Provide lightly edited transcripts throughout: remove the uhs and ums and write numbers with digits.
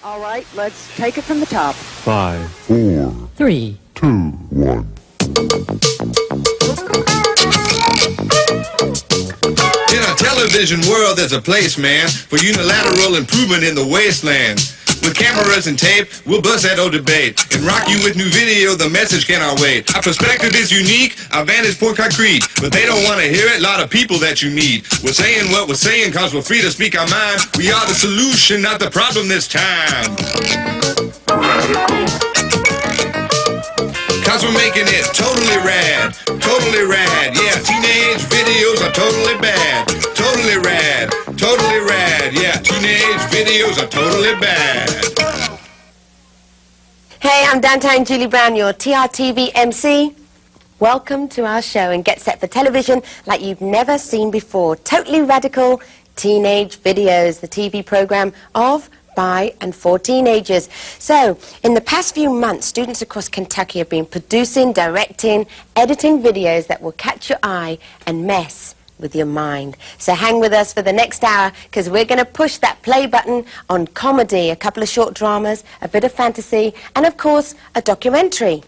All right, let's take it from the top. 5, 4, 3, 2, 1. In a television world, there's a place, man, for unilateral improvement in the wasteland. With cameras and tape, we'll bust that old debate and rock you with new video. The message cannot wait. Our perspective is unique, our vantage point concrete, but they don't want to hear it. Lot of people that you need. We're saying what we're saying cause we're free to speak our mind. We are the solution, not the problem this time. Cause we're making it totally rad, totally rad. Yeah, teenage videos are totally bad, totally rad, totally rad. Yeah, teenage videos are totally bad. Hey, I'm Downtown Julie Brown, your TRTV MC. Welcome to our show and get set for television like you've never seen before. Totally radical teenage videos, the TV program of, by and for teenagers. So, in the past few months, students across Kentucky have been producing, directing, editing videos that will catch your eye and mess with your mind. So hang with us for the next hour, because we're going to push that play button on comedy, a couple of short dramas, a bit of fantasy, and of course, a documentary.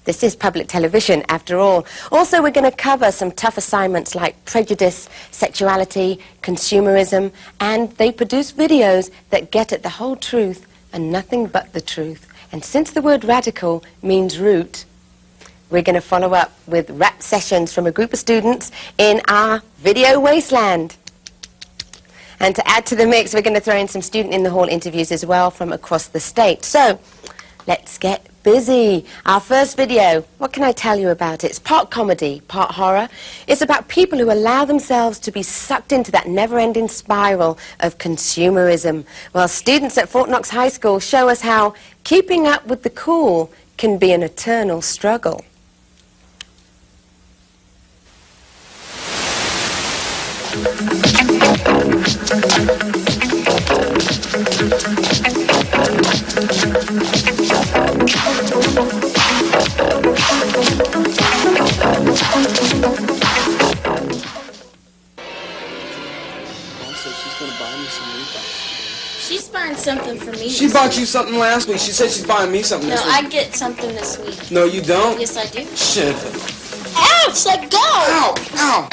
This is public television, after all. Also, we're going to cover some tough assignments like prejudice, sexuality, consumerism, and they produce videos that get at the whole truth and nothing but the truth. And since the word radical means root, we're going to follow up with rap sessions from a group of students in our video wasteland. And to add to the mix, we're going to throw in some student in the hall interviews as well from across the state. So, let's get busy. Our first video, what can I tell you about it? It's part comedy, part horror. It's about people who allow themselves to be sucked into that never-ending spiral of consumerism. Well, students at Fort Knox High School show us how keeping up with the cool can be an eternal struggle. She's buying something for me. She bought you something last week. She said she's buying me something this week. No, I get something this week. No, you don't? Yes, I do. Shit. Ouch! Let go! Ow! Ow!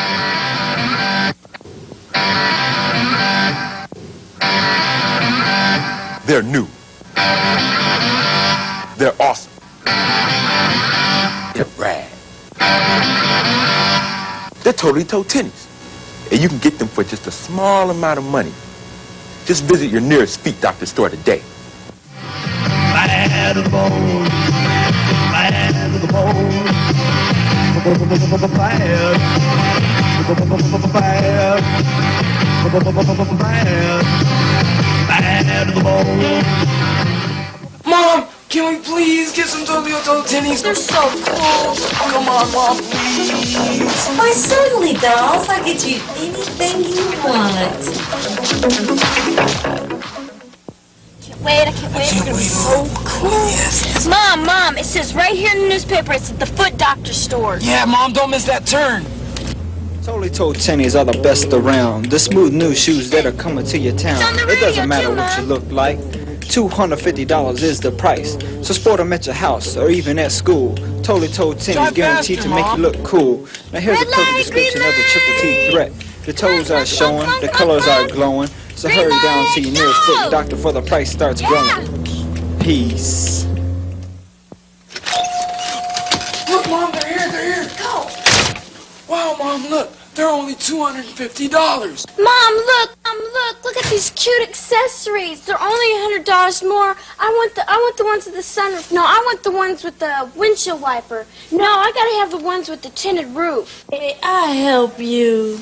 They're new. They're awesome. They're rad. They're totally Toe Tennies. And you can get them for just a small amount of money. Just visit your nearest feet doctor store today. Bad to the bone. Bad to the bone. Bad. Bad to the bone. Mom, can we please get some Toe Tennies? They're so cool. Come on, Mom, please. Why, certainly, dolls. I'll get you anything you want. I can't wait. It's gonna be so cool. Yes. Mom, it says right here in the newspaper, it's at the foot doctor store. Yeah, Mom, don't miss that turn. Totally Toe Tennies are the best around. The smooth new shoes that are coming to your town. It doesn't matter what you look like. $250 is the price. So sport them at your house or even at school. Totally Toe Tennies guaranteed to make you look cool. Now here's a perfect description of the triple T threat. The toes are showing, the colors are glowing. So hurry down to your nearest foot doctor before the price starts growing. Peace. Look, Mom, they're here. Go. Wow, Mom, look. They're only $250. Mom, look at these cute accessories. They're only $100 more. I want the ones with the sunroof. No, I want the ones with the windshield wiper. No, I gotta have the ones with the tinted roof. Hey, I help you.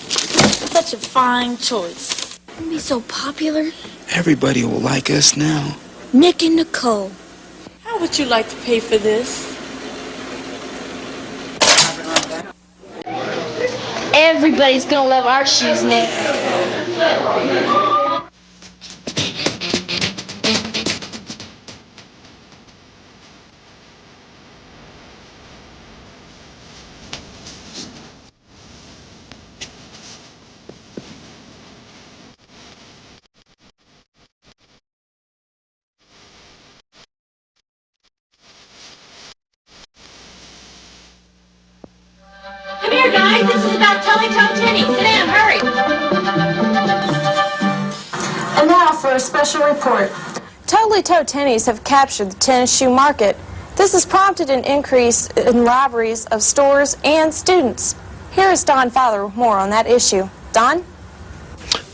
Such a fine choice. We'll be so popular. Everybody will like us now. Nick and Nicole. How would you like to pay for this? Everybody's gonna love our shoes, Nick. This is about Toe Tennies. Sit down, hurry. And now for a special report. Toe Tennies have captured the tennis shoe market. This has prompted an increase in robberies of stores and students. Here is Don Fowler with more on that issue. Don?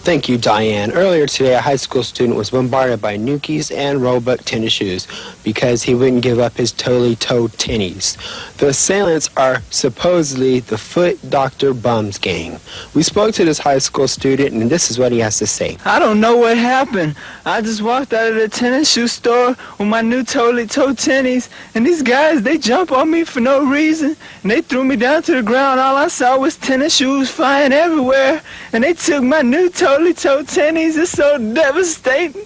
Thank you, Diane. Earlier today, a high school student was bombarded by Nookies and Roebuck tennis shoes because he wouldn't give up his Toe Tennies. The assailants are supposedly the Foot Dr. Bums gang. We spoke to this high school student, and this is what he has to say. I don't know what happened. I just walked out of the tennis shoe store with my new Toe Tennies, and these guys, they jump on me for no reason, and they threw me down to the ground. All I saw was tennis shoes flying everywhere, and they took my new Toe Tennies. It's so devastating.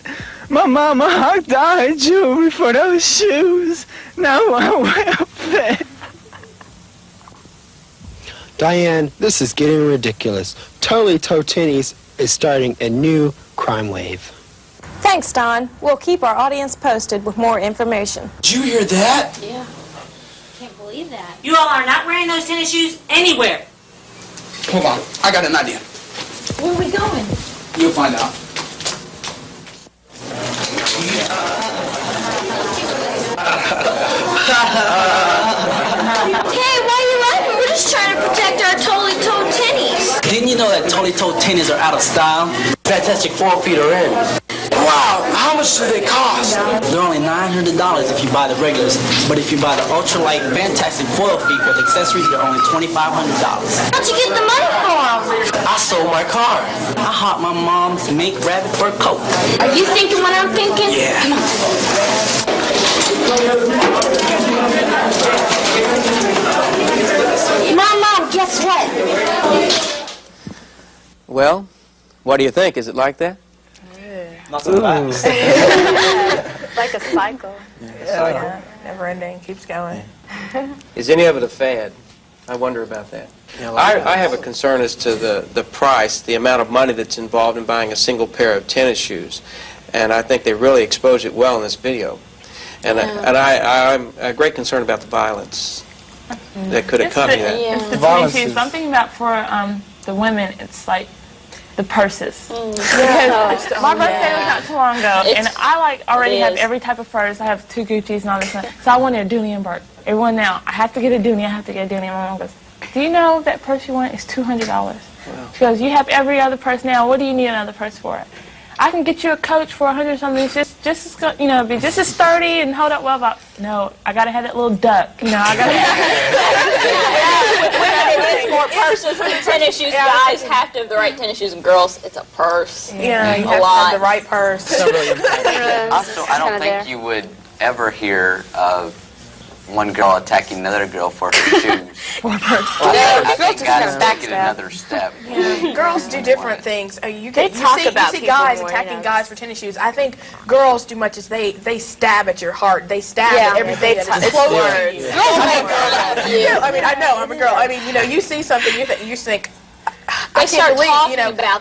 My mama hocked all her jewelry for those shoes. Now I'm welfare. Diane, this is getting ridiculous. Toe Tennies is starting a new crime wave. Thanks, Don. We'll keep our audience posted with more information. Did you hear that? Yeah. Can't believe that. You all are not wearing those tennis shoes anywhere. Hold on. I got an idea. Where are we going? You'll find out. Hey, why are you laughing? We're just trying to protect our Toe Tennies. Didn't you know that Toe Tennies are out of style? Fantastic 4 feet are in. Wow, how much do they cost? They're only $900 if you buy the regulars, but if you buy the ultralight Fantastic foil feet with accessories, they're only $2,500. How'd you get the money for them? I sold my car. I hopped my mom's mink rabbit fur coat. Are you thinking what I'm thinking? Yeah. Come on. Mom, guess what? Well, what do you think? Is it like that? Not so bad. Like a cycle. Yeah, never ending, keeps going. Is any of it a fad? I wonder about that. I have a concern as to the price, the amount of money that's involved in buying a single pair of tennis shoes. And I think they really expose it well in this video. And, I'm a great concern about the violence that could accompany that. It's the tennis shoes. But I'm thinking about for the women, it's like the purses. Because my birthday was not too long ago, and I already have every type of purse. I have 2 Gucci's and all this stuff. So I wanted a Dooney and Burke. Everyone now, I have to get a Dooney, I have to get a Dooney. And my mom goes, do you know that purse you want is $200? Wow. She goes, you have every other purse now. What do you need another purse for? I can get you a Coach for $100 something. It's just as be just as sturdy and hold up well. But no, I gotta have that little duck. I gotta. Women, it is more purses than tennis shoes. Guys have to have the right tennis shoes, and girls, it's a purse. Yeah, you have to have the right purse. Also, I don't think you would ever hear of one girl attacking another girl for her shoes. I think guys take it another step. Yeah. Girls do different things. You see guys attacking guys for tennis shoes. I think girls do much as they stab at your heart. They stab at everything that is close to you. I mean, I know I'm a girl. I mean, you see something, you think. I can't believe,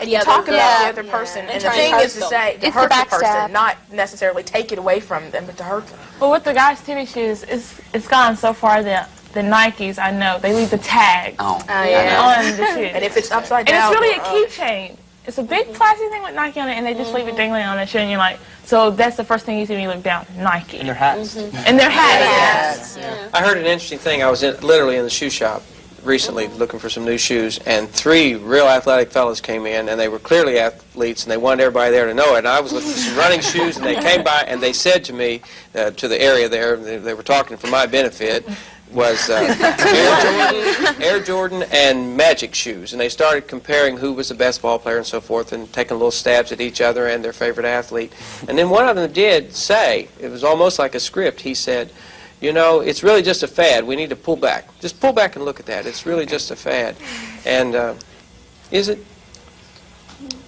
and you talk about the other person. And the thing is to say, to hurt the person, not necessarily take it away from them, but to hurt them. But with the guys' tennis shoes, it's gone so far that the Nikes, I know, they leave the tag on the shoe. And if it's upside down. And it's really a keychain. It's a big plastic thing with Nike on it, and they just leave it dangling on the shoe, and you're like, so that's the first thing you see when you look down, Nike. And their hats. And their hats. I heard an interesting thing. I was literally in the shoe shop recently looking for some new shoes, and 3 real athletic fellas came in, and they were clearly athletes, and they wanted everybody there to know it. And I was looking for some running shoes, and they came by, and they said to me, to the area there, they were talking for my benefit, was Air Jordan and Magic shoes. And they started comparing who was the best ball player and so forth, and taking little stabs at each other and their favorite athlete. And then one of them did say, it was almost like a script, he said, it's really just a fad. We need to pull back. Just pull back and look at that. It's really just a fad. And is it?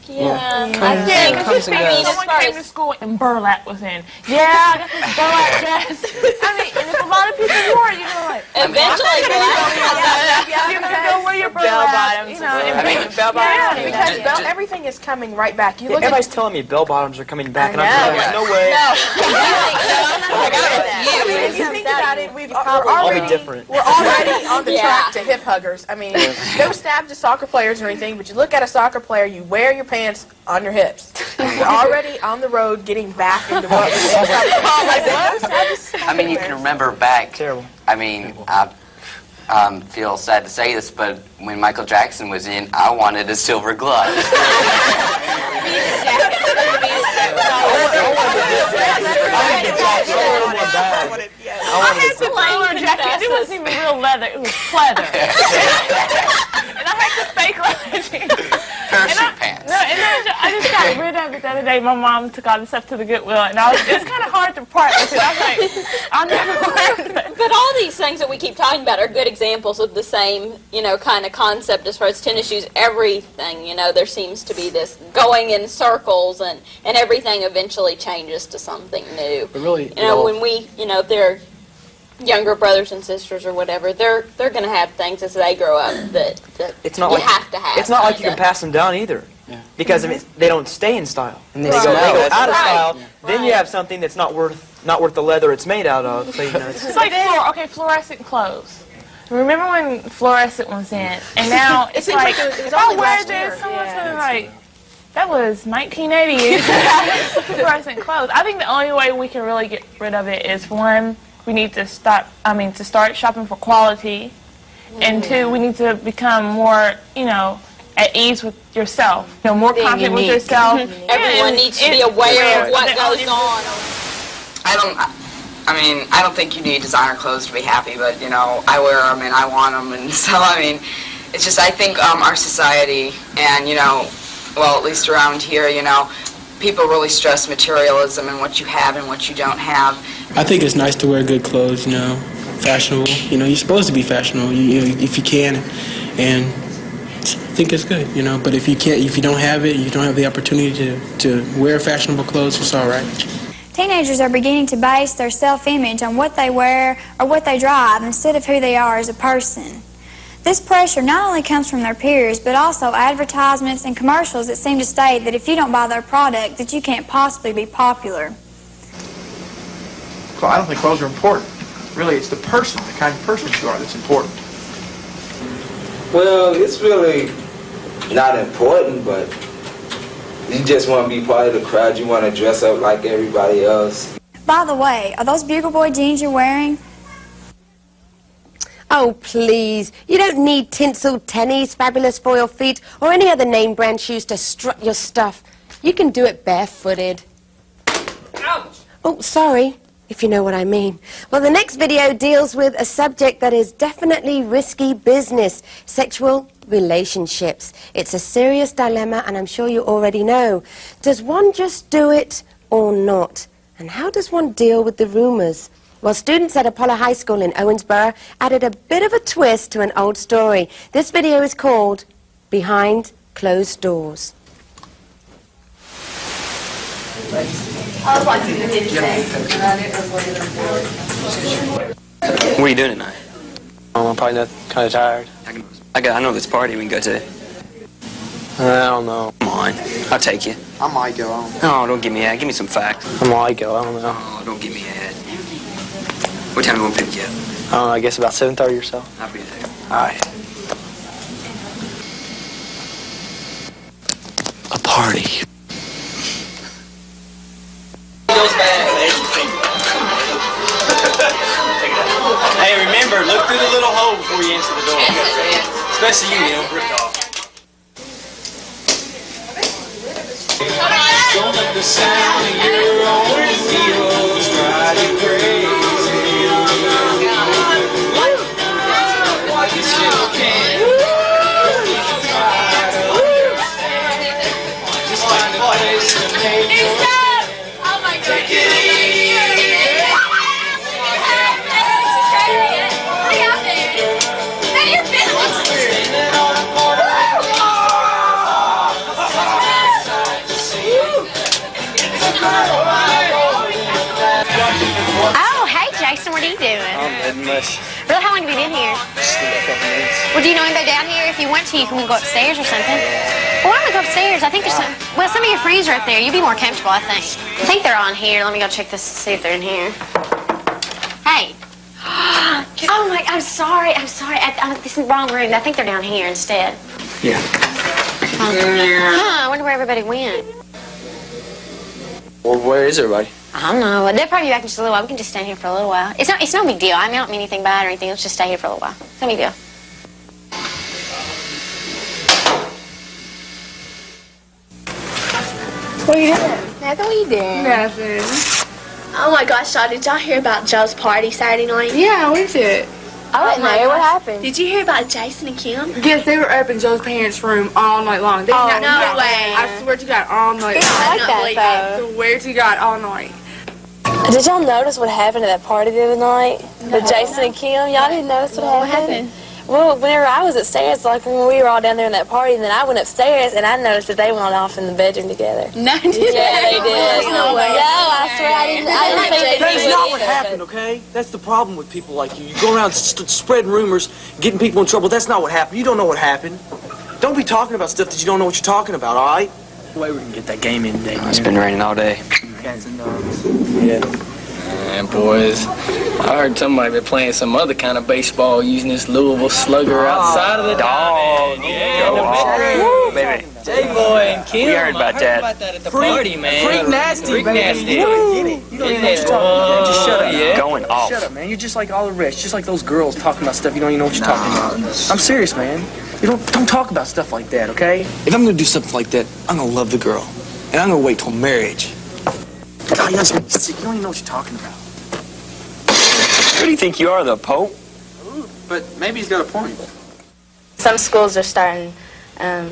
Yeah. I think someone came to school and burlap was in. Yeah, I got this burlap dress. I mean, and if a lot of people wore it, like, eventually, you're gonna go wear your burlap. Bell bottoms. Because everything is coming right back. Everybody's telling me bell bottoms are coming back, and I'm like, no way. If you think about it, already different. We're already on the track to hip huggers. I mean, no stab to soccer players or anything, but you look at a soccer player, you wear your pants on your hips. You're already on the road getting back into what we did. I mean, you can remember back. I mean, I feel sad to say this, but when Michael Jackson was in, I wanted a silver glove. I had the silver jacket. It wasn't even real leather. It was pleather. And I had the fake leather. Parachute pants. No, and then I just got rid of it the other day. My mom took all the stuff to the Goodwill, and it's kind of hard to part with it. I was like, I'll never wear it. But all these things that we keep talking about are good examples of the same, kind of concept as far as tennis shoes. Everything, there seems to be this going in circles, and everything eventually changes to something new. But really, when we, if they're younger brothers and sisters or whatever, they're going to have things as they grow up that it's not you like, have to have. It's not like you can pass them down either. Because they don't stay in style. And they go out of style. Then you have something that's not worth the leather it's made out of. So, it's like fluorescent clothes. Remember when fluorescent was in, and now it's like if I wear this, someone's gonna like, that was 1980s fluorescent clothes. I think the only way we can really get rid of it is, one, we need to start shopping for quality, and two, we need to become more, at ease with yourself. More confident with yourself. Everyone needs to be aware of what goes on. I don't think you need designer clothes to be happy, but, I wear them and I want them, and so, it's just, I think our society and, well, at least around here, people really stress materialism and what you have and what you don't have. I think it's nice to wear good clothes, fashionable. You're supposed to be fashionable, if you can, and I think it's good, but if you don't have it, you don't have the opportunity to wear fashionable clothes, it's all right. Teenagers are beginning to base their self-image on what they wear or what they drive instead of who they are as a person. This pressure not only comes from their peers, but also advertisements and commercials that seem to state that if you don't buy their product, that you can't possibly be popular. Well, I don't think clothes are important. Really, it's the person, the kind of person you are, that's important. Well, it's really not important, but you just want to be part of the crowd. You want to dress up like everybody else. By the way, are those Bugle Boy jeans you're wearing? Oh, please. You don't need tinseled tennies, fabulous for your feet, or any other name brand shoes to strut your stuff. You can do it barefooted. Ouch! Oh, sorry, if you know what I mean. Well, the next video deals with a subject that is definitely risky business, sexual relationships. It's a serious dilemma, and I'm sure you already know. Does one just do it or not? And how does one deal with the rumors? Well, students at Apollo High School in Owensboro added a bit of a twist to an old story. This video is called Behind Closed Doors. I was watching the video today. What are you doing tonight? I'm probably kind of tired. I know this party we can go to. I don't know. Come on, I'll take you. I might go on. No, don't give me that. Give me some facts. I might go. I don't know. Oh, don't give me that. What time are we going to pick you up? I don't know. I guess about 7:30 or so. I'll be there. All right. A party. Hey, remember, look through the little hole before you answer the door. Especially you, Neil. Don't let the sound of your own wheels drive you crazy. Why you still can't try to understand. Just find a place to make your stand. Take it easy. Oh, hey, Jason, what are you doing? Nothing much. Really, how long have you been here? Just a couple minutes. Well, do you know anybody down here? If you want to, you can go upstairs or something. Well, why don't we go upstairs? I think there's some of your friends are up there. You'd be more comfortable, I think. I think they're on here. Let me go check this, see if they're in here. Hey. Oh my, I'm sorry. This is the wrong room. I think they're down here instead. Yeah. I wonder where everybody went. Well, where is everybody? I don't know. They'll probably be back in just a little while. We can just stay here for a little while. It's no big deal. I don't mean anything bad or anything. Let's just stay here for a little while. It's no big deal. What are you doing? Nothing. What are you doing? Nothing. Oh my gosh, y'all, did y'all hear about Joe's party Saturday night? Yeah, I went to it. I wasn't my there. What gosh. happened? Did you hear about Jason and Kim? Yes, they were up in Joe's parents' room all night long. They Oh, did not no way. I swear to God, all night. I like that, I swear to God, all night. Did y'all notice what happened at that party the other night with Jason and Kim? Y'all didn't notice what happened? Well, whenever I was upstairs, like when we were all down there in that party, and then I went upstairs and I noticed that they went off in the bedroom together. No, yeah, they did. No way. No, I swear I didn't think That's they not would what either. happened, okay? That's the problem with people like you. You go around spreading rumors, getting people in trouble. That's not what happened. You don't know what happened. Don't be talking about stuff that you don't know what you're talking about, all right? Way we can get that game in today. It's been raining all day. Cats and dogs. Yeah. Man, boys, I heard somebody been playing some other kind of baseball using this Louisville slugger outside of the dog. Baby. J-Boy and Kim. We heard about that. At the party, man. Freak nasty, Freak baby. nasty. You don't even know what you're talking about. Just shut up. Yeah. Going off. Shut up, man. You're just like all the rest. Just like those girls talking about stuff you don't even know what you're talking about. I'm serious, man. You don't talk about stuff like that, okay? If I'm gonna do something like that, I'm gonna love the girl, and I'm gonna wait till marriage. God, you guys make me sick. You don't even know what you're talking about. Who do you think you are, the Pope? But maybe he's got a point. Some schools are starting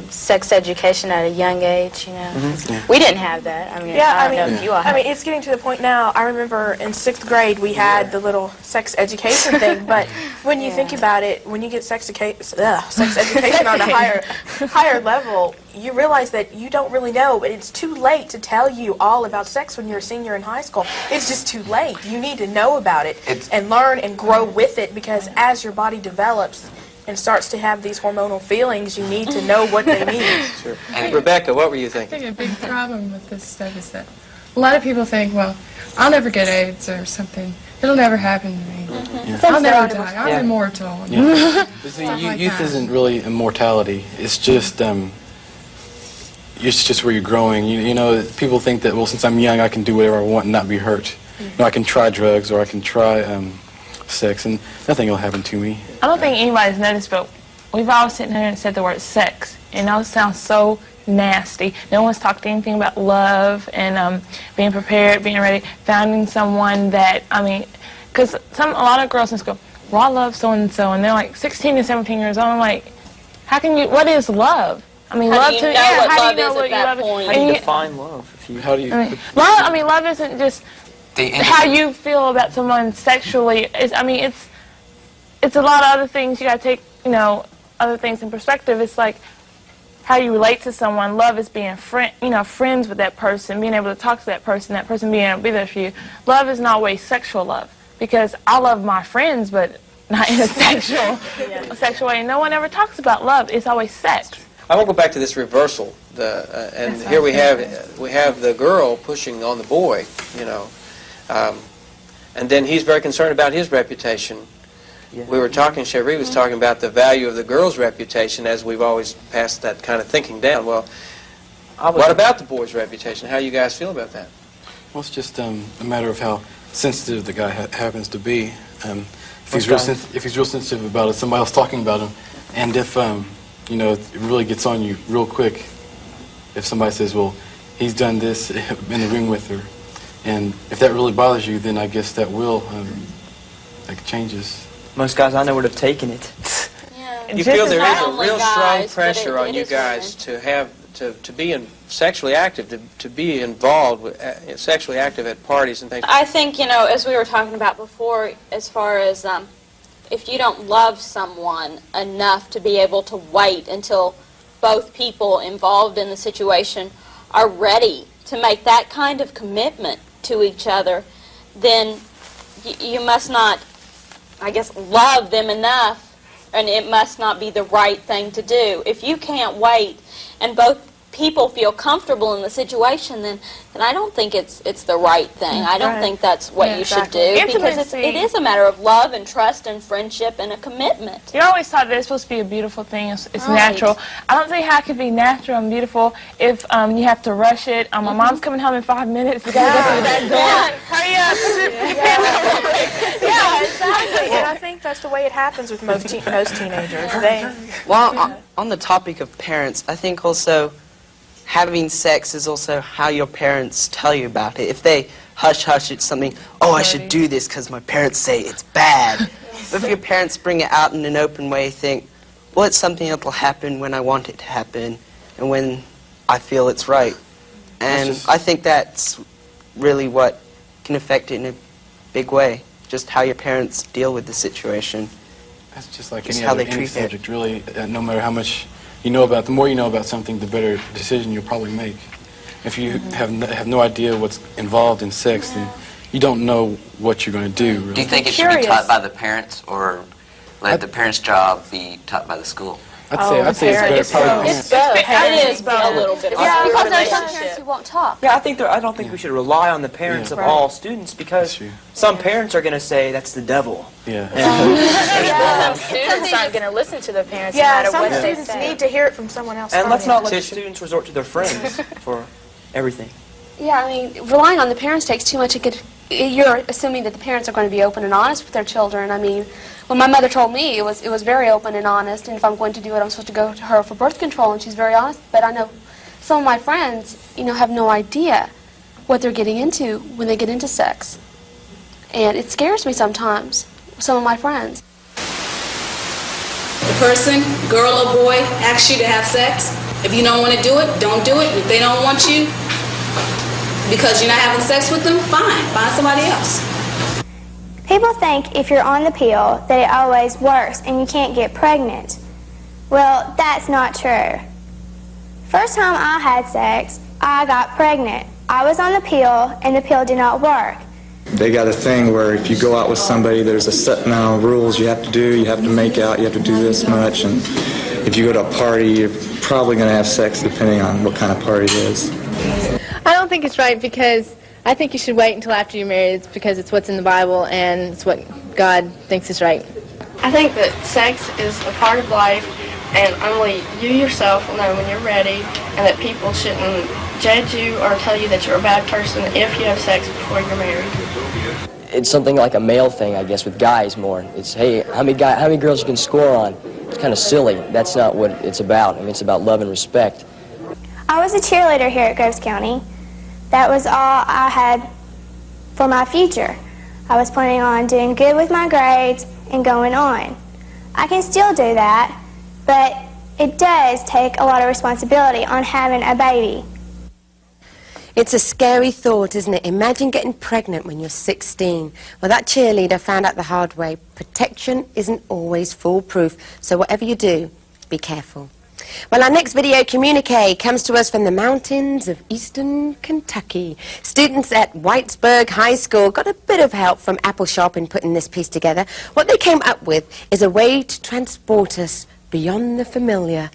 sex education at a young age, you know. We didn't have that. I mean, I don't know if you all I mean, it's getting to the point now. I remember in 6th grade we had the little sex education thing, but when you think about it, when you get sex education on a higher level, you realize that you don't really know, but it's too late to tell you all about sex when you're a senior in high school. It's just too late. You need to know about it and learn and grow with it, because as your body develops and starts to have these hormonal feelings, you need to know what they mean. Sure. And Rebecca, what were you thinking? I think a big problem with this stuff is that a lot of people think, well, I'll never get AIDS or something. It'll never happen to me. I'll never die. I'm immortal. Yeah. See, youth isn't really immortality. It's just where you're growing. You know, people think that, well, since I'm young, I can do whatever I want and not be hurt. You know, I can try drugs or I can try sex, and nothing will happen to me. I don't think anybody's noticed, but we've all sitting here and said the word sex, and that sounds so nasty. No one's talked anything about love and being prepared, being ready, finding someone that, I mean, because a lot of girls in school, well, I love so-and-so, and they're like 16 and 17 years old. I'm like, how can you, what is love? I mean, How do you know what love is at that point? How do you define love? How do you? Love isn't just how you feel about someone sexually. It's a lot of other things. You got to take, other things in perspective. It's like how you relate to someone. Love is being friends with that person, being able to talk to that person being able to be there for you. Love is not always sexual love, because I love my friends, but not in a sexual way. And no one ever talks about love. It's always sex. I want to go back to this reversal. And here we have the girl pushing on the boy, and then he's very concerned about his reputation. Yeah. We were talking, Cherie was talking about the value of the girl's reputation, as we've always passed that kind of thinking down. Well, what about the boy's reputation? How do you guys feel about that? Well, it's just a matter of how sensitive the guy happens to be. If he's real sensitive about it, somebody else talking about him, and if it really gets on you real quick. If somebody says, well, he's done this in the ring with her, and if that really bothers you, then I guess that will changes. Most guys I know would have taken it. Yeah. You feel there is a real strong pressure on you guys to be sexually active, to be involved with sexually active at parties and things. I think, as we were talking about before, as far as if you don't love someone enough to be able to wait until both people involved in the situation are ready to make that kind of commitment to each other, then you must not, I guess, love them enough, and it must not be the right thing to do. If you can't wait and both people feel comfortable in the situation, then I don't think it's the right thing. I don't think that's what you should do, because it is a matter of love and trust and friendship and a commitment. You always thought that it's supposed to be a beautiful thing. It's natural. I don't see how it could be natural and beautiful if you have to rush it. My mom's coming home in 5 minutes. We gotta go through that door. Hurry up! Yeah, exactly. And I think that's the way it happens with most teenagers. Well, on the topic of parents, I think also having sex is also how your parents tell you about it. If they hush-hush, it's something, oh, I should do this because my parents say it's bad. But if your parents bring it out in an open way, think, well, it's something that will happen when I want it to happen and when I feel it's right. And I think that's really what can affect it in a big way, just how your parents deal with the situation. That's just like Just how they any treat subject, really. No matter how much you know about, the more you know about something, the better decision you'll probably make. If you have no idea what's involved in sex, then you don't know what you're going to do. Really. Do you think it should be taught by the parents, or let the parents' job be taught by the school? I'd say it's better probably. It's both. It is both. A little bit. Yeah, because there's some parents who won't talk. Yeah, I don't think we should rely on the parents of all students, because some parents are going to say that's the devil. Yeah. Some students aren't going to listen to their parents no matter what they students say. need to hear it from someone else. And let's not let the students resort to their friends for everything. Yeah, I mean, relying on the parents takes too much. You're assuming that the parents are going to be open and honest with their children. I mean, when my mother told me, it was very open and honest, and if I'm going to do it, I'm supposed to go to her for birth control, and she's very honest. But I know some of my friends, have no idea what they're getting into when they get into sex. And it scares me sometimes, some of my friends. The person, girl or boy, asks you to have sex. If you don't want to do it, don't do it. If they don't want you because you're not having sex with them, fine, find somebody else. People think if you're on the pill that it always works and you can't get pregnant. Well, that's not true. First time I had sex, I got pregnant. I was on the pill and the pill did not work. They got a thing where if you go out with somebody, there's a set amount of rules you have to do. You have to make out, you have to do this much, and if you go to a party, you're probably going to have sex depending on what kind of party it is. I don't think it's right, because I think you should wait until after you're married. It's because it's what's in the Bible and it's what God thinks is right. I think that sex is a part of life, and only you yourself will know when you're ready, and that people shouldn't judge you or tell you that you're a bad person if you have sex before you're married. It's something like a male thing, I guess, with guys more. It's, hey, how many girls you can score on? It's kind of silly. That's not what it's about. I mean, it's about love and respect. I was a cheerleader here at Groves County. That was all I had for my future. I was planning on doing good with my grades and going on. I can still do that, but it does take a lot of responsibility on having a baby. It's a scary thought, isn't it? Imagine getting pregnant when you're 16. Well, that cheerleader found out the hard way. Protection isn't always foolproof, so whatever you do, be careful. Well, our next video communique comes to us from the mountains of eastern Kentucky. Students at Whitesburg High School got a bit of help from Appleshop in putting this piece together. What they came up with is a way to transport us beyond the familiar,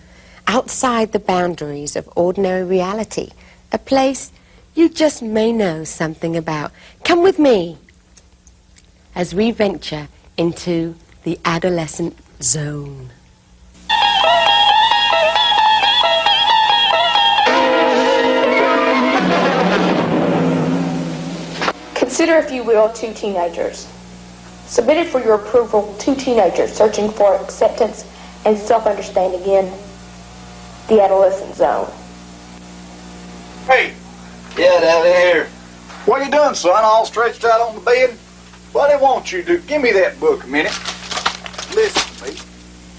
outside the boundaries of ordinary reality, a place you just may know something about. Come with me as we venture into the adolescent zone. Consider, if you will, two teenagers. Submitted for your approval, two teenagers searching for acceptance and self-understanding in the adolescent zone. Hey! Get out of here. What you doing, son? All stretched out on the bed? What they want you to do? Give me that book a minute. Listen to me.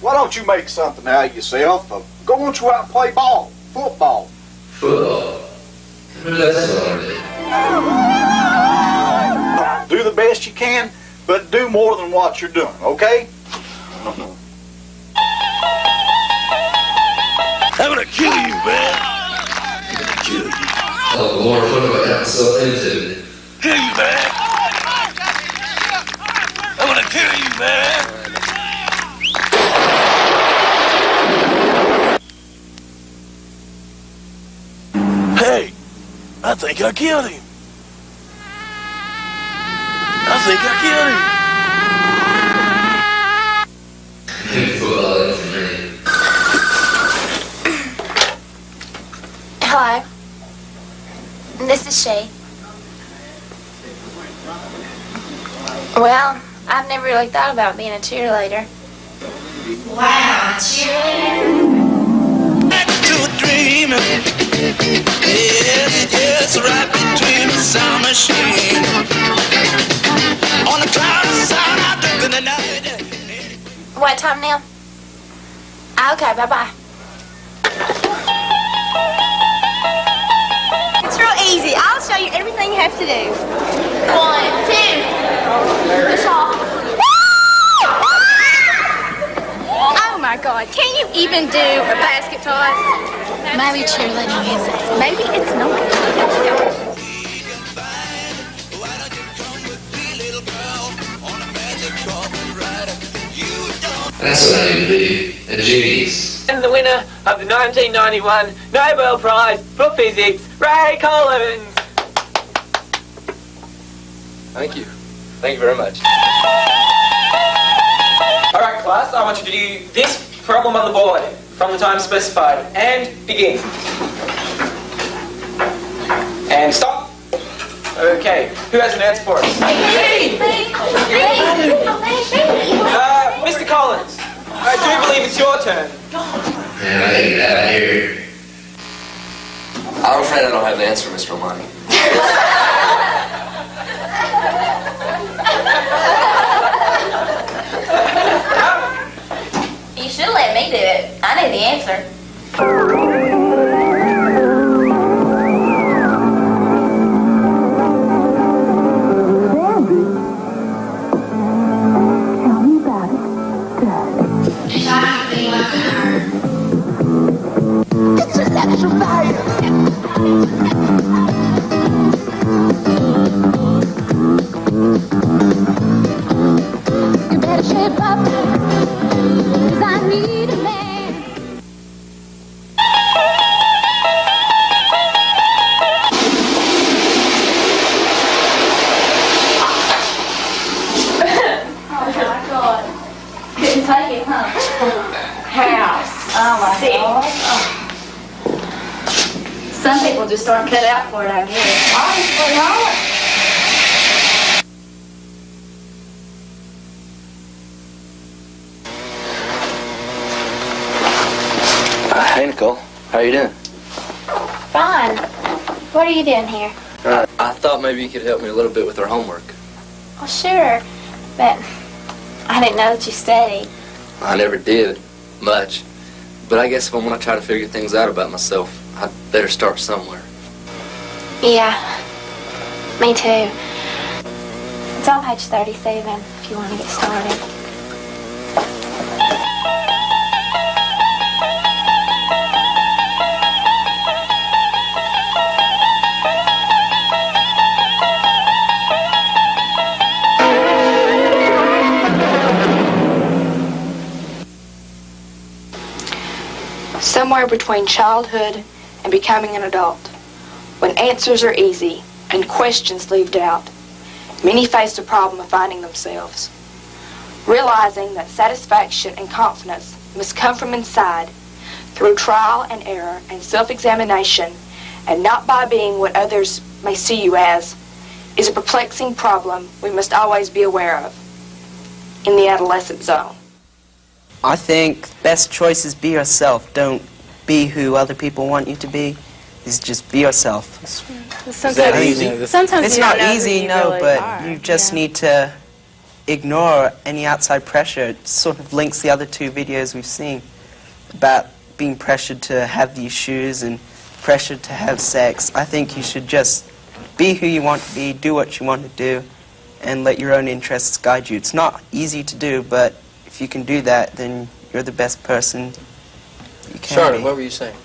Why don't you make something out of yourself? Go on you out and play ball. Football. Football? That's all Do the best you can, but do more than what you're doing, okay? I'm gonna kill you, man. I'm gonna kill you. Oh, more fun if I got so into. Kill you, man. I'm gonna kill you, man. I killed him. I think I killed him. Hello. This is she. Well, I've never really thought about being a cheerleader. Wow, cheerleader. Back to a dream. Yes, yes, right between the sound machine. On the cloudy side, I look in the night. What time now? Okay, bye-bye. It's real easy. I'll show you everything you have to do. 1, 2. Push off. Oh my God! Can you even do a basket toss? Maybe cheerleading is it. Maybe it's not. That's what I need to be, a genius. And the winner of the 1991 Nobel Prize for Physics, Ray Collins. Thank you. Thank you very much. All right, class, I want you to do this problem on the board from the time specified. And begin. And stop. Okay, who has an answer for us? Mr. Collins, I do believe it's your turn. Man, I didn't get out of here. I'm afraid I don't have an answer, Mr. Omani. You should let me do it. I know the answer. You better shape up, 'cause I need a man. Oh my God. Couldn't take it, huh? House. Oh my God. Oh. Some people just aren't cut out for it, I guess. Honestly, not. Hey, Nicole. How you doing? Fine. What are you doing here? I thought maybe you could help me a little bit with our homework. Well, sure, but I didn't know that you studied. I never did, much. But I guess if I want to try to figure things out about myself, I'd better start somewhere. Yeah, me too. It's on page 37 if you want to get started. Somewhere between childhood and becoming an adult, when answers are easy and questions leave doubt, many face the problem of finding themselves. Realizing that satisfaction and confidence must come from inside through trial and error and self-examination, and not by being what others may see you as, is a perplexing problem we must always be aware of in the adolescent zone. I think best choice is be yourself. Don't be who other people want you to be. Is just be yourself. Sometimes It's you not don't know who easy, you no, really but are. you just need to ignore any outside pressure. It sort of links the other two videos we've seen about being pressured to have these shoes and pressured to have sex. I think you should just be who you want to be, do what you want to do, and let your own interests guide you. It's not easy to do, but if you can do that, then you're the best person you can Charlotte, be. what were you saying?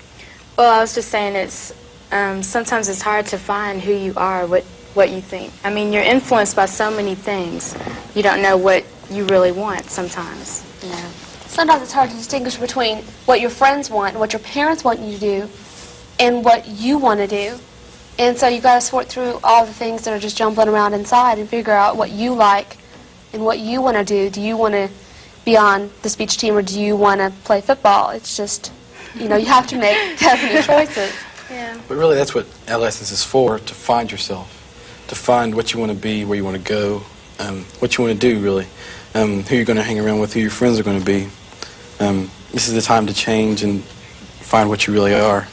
Well, I was just saying it's sometimes it's hard to find who you are, what you think. I mean, you're influenced by so many things. You don't know what you really want sometimes. You know. Sometimes it's hard to distinguish between what your friends want, what your parents want you to do, and what you want to do. And so you got to sort through all the things that are just jumbling around inside and figure out what you like and what you want to do. Do you want to be on the speech team, or do you want to play football? It's just, you know, you have to make definite choices. Yeah. But really, that's what adolescence is for, to find yourself, to find what you want to be, where you want to go, what you want to do, really, who you're going to hang around with, who your friends are going to be. This is the time to change and find what you really are.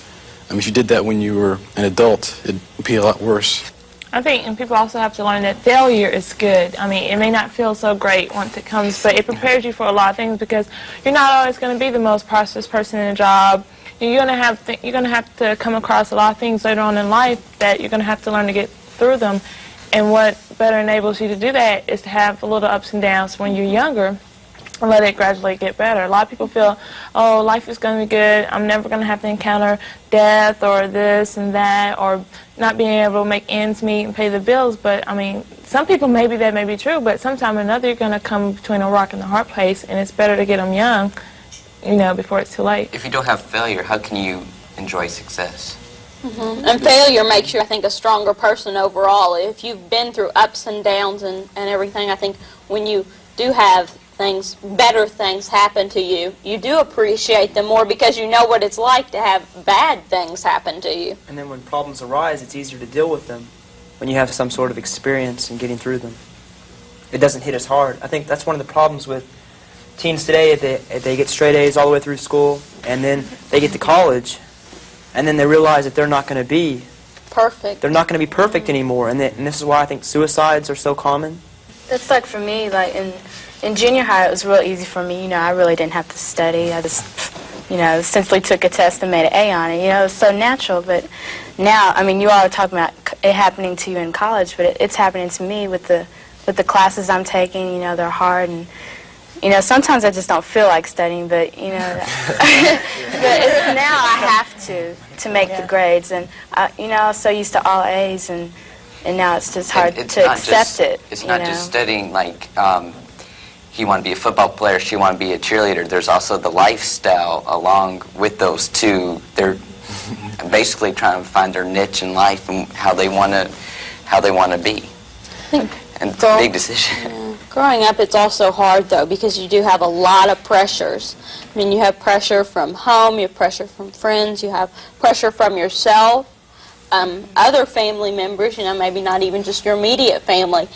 If you did that when you were an adult, it'd be a lot worse. I think, and people also have to learn that failure is good. I mean, it may not feel so great once it comes, but it prepares you for a lot of things, because you're not always going to be the most prosperous person in a job. You're going to have to come across a lot of things later on in life that you're going to have to learn to get through them. And what better enables you to do that is to have a little ups and downs when you're younger and let it gradually get better. A lot of people feel, oh, life is going to be good, I'm never going to have to encounter death or this and that, or not being able to make ends meet and pay the bills. But, I mean, some people, maybe that may be true, but sometime or another you're going to come between a rock and a hard place, and it's better to get them young, you know, before it's too late. If you don't have failure, how can you enjoy success? And failure makes you, I think, a stronger person overall. If you've been through ups and downs and everything, I think when you do have things, better things happen to you, you do appreciate them more, because you know what it's like to have bad things happen to you. And then when problems arise, it's easier to deal with them when you have some sort of experience in getting through them. It doesn't hit as hard. I think that's one of the problems with teens today. They get straight A's all the way through school, and then they get to college, and then they realize that they're not going to be perfect. They're not going to be perfect anymore, and this is why I think suicides are so common. That's like for me, like in junior high, it was real easy for me. You know, I really didn't have to study. I just, you know, simply took a test and made an A on it. You know, it's so natural. But now, I mean, you all are talking about it happening to you in college, but it's happening to me with the classes I'm taking. You know, they're hard, and you know, sometimes I just don't feel like studying. But you know, but now I have to make the grades, and you know, I was so used to all A's, and now it's just hard to accept it. It's not just studying, like, you want to be a football player, she want to be a cheerleader. There's also the lifestyle along with those two. They're basically trying to find their niche in life and how they want to be. And it's a big decision. Yeah. Growing up, it's also hard, though, because you do have a lot of pressures. I mean, you have pressure from home, you have pressure from friends, you have pressure from yourself, other family members, you know, maybe not even just your immediate family,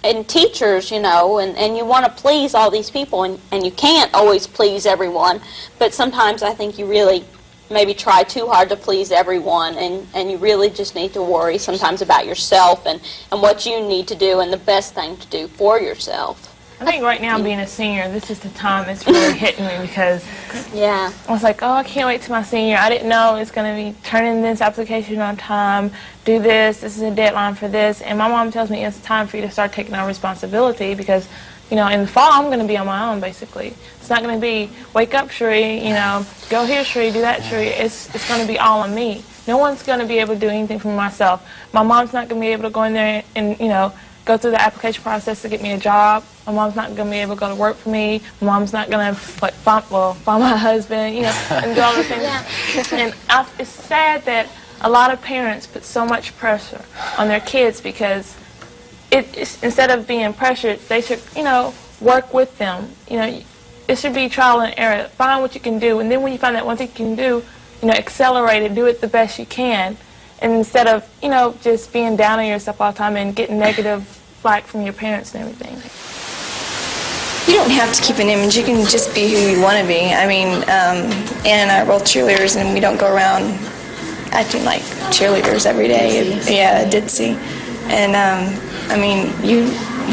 and teachers, you know, and you want to please all these people, and you can't always please everyone, but sometimes I think you really maybe try too hard to please everyone, and you really just need to worry sometimes about yourself and what you need to do and the best thing to do for yourself. I think right now, being a senior, this is the time it's really hitting me, because yeah, I was like, oh, I can't wait till my senior. I didn't know it's going to be turning this application on time, do this is a deadline for this. And my mom tells me it's time for you to start taking on responsibility, because, you know, in the fall, I'm going to be on my own, basically. It's not going to be, wake up, Sheree, you know, go here, Sheree, do that, Sheree. It's going to be all on me. No one's going to be able to do anything for myself. My mom's not going to be able to go in there and, you know, go through the application process to get me a job. My mom's not going to be able to go to work for me. My mom's not going to, like, find my husband, you know, and do all those things. And it's sad that a lot of parents put so much pressure on their kids, because instead of being pressured, they should, you know, work with them. You know, it should be trial and error. Find what you can do, and then when you find that one thing you can do, you know, accelerate it, do it the best you can. And instead of, you know, just being down on yourself all the time and getting negative flack from your parents and everything. You don't have to keep an image. You can just be who you want to be. I mean, Ann and I are both cheerleaders, and we don't go around acting like cheerleaders every day. Yeah, ditzy. And, I mean, you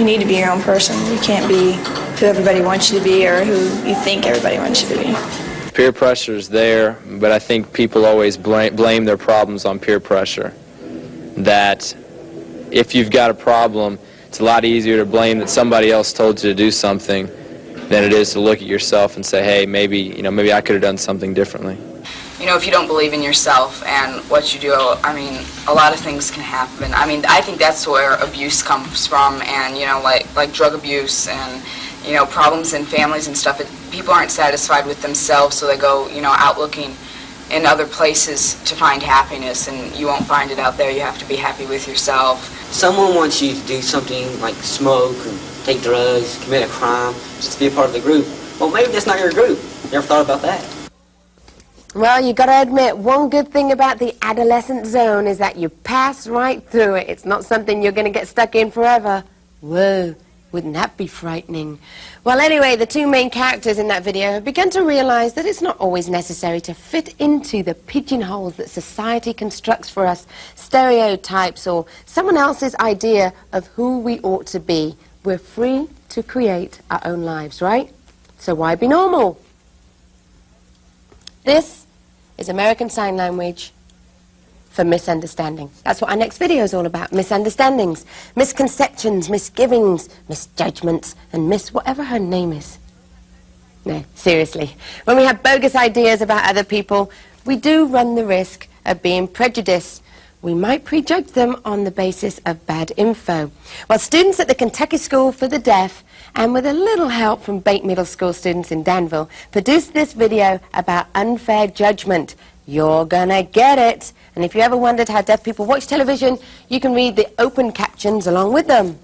need to be your own person. You can't be who everybody wants you to be or who you think everybody wants you to be. Peer pressure is there, but I think people always blame their problems on peer pressure. That if you've got a problem, it's a lot easier to blame that somebody else told you to do something than it is to look at yourself and say, hey, maybe I could have done something differently. You know, if you don't believe in yourself and what you do, I mean, a lot of things can happen. I mean, I think that's where abuse comes from, and, you know, like drug abuse and, you know, problems in families and stuff. People aren't satisfied with themselves, so they go, you know, out looking in other places to find happiness, and you won't find it out there. You have to be happy with yourself. Someone wants you to do something like smoke or take drugs, commit a crime, just to be a part of the group. Well, maybe that's not your group. You ever thought about that? Well, you got to admit, one good thing about the adolescent zone is that you pass right through it. It's not something you're going to get stuck in forever. Whoa, wouldn't that be frightening? Well, anyway, the two main characters in that video have begun to realize that it's not always necessary to fit into the pigeonholes that society constructs for us, stereotypes or someone else's idea of who we ought to be. We're free to create our own lives, right? So why be normal? This is American Sign Language for misunderstanding. That's what our next video is all about, misunderstandings, misconceptions, misgivings, misjudgments, and miss whatever her name is. No, seriously. When we have bogus ideas about other people, we do run the risk of being prejudiced. We might prejudge them on the basis of bad info. Well, students at the Kentucky School for the Deaf, and with a little help from Bate Middle School students in Danville, produced this video about unfair judgment. You're gonna get it. And if you ever wondered how deaf people watch television, you can read the open captions along with them.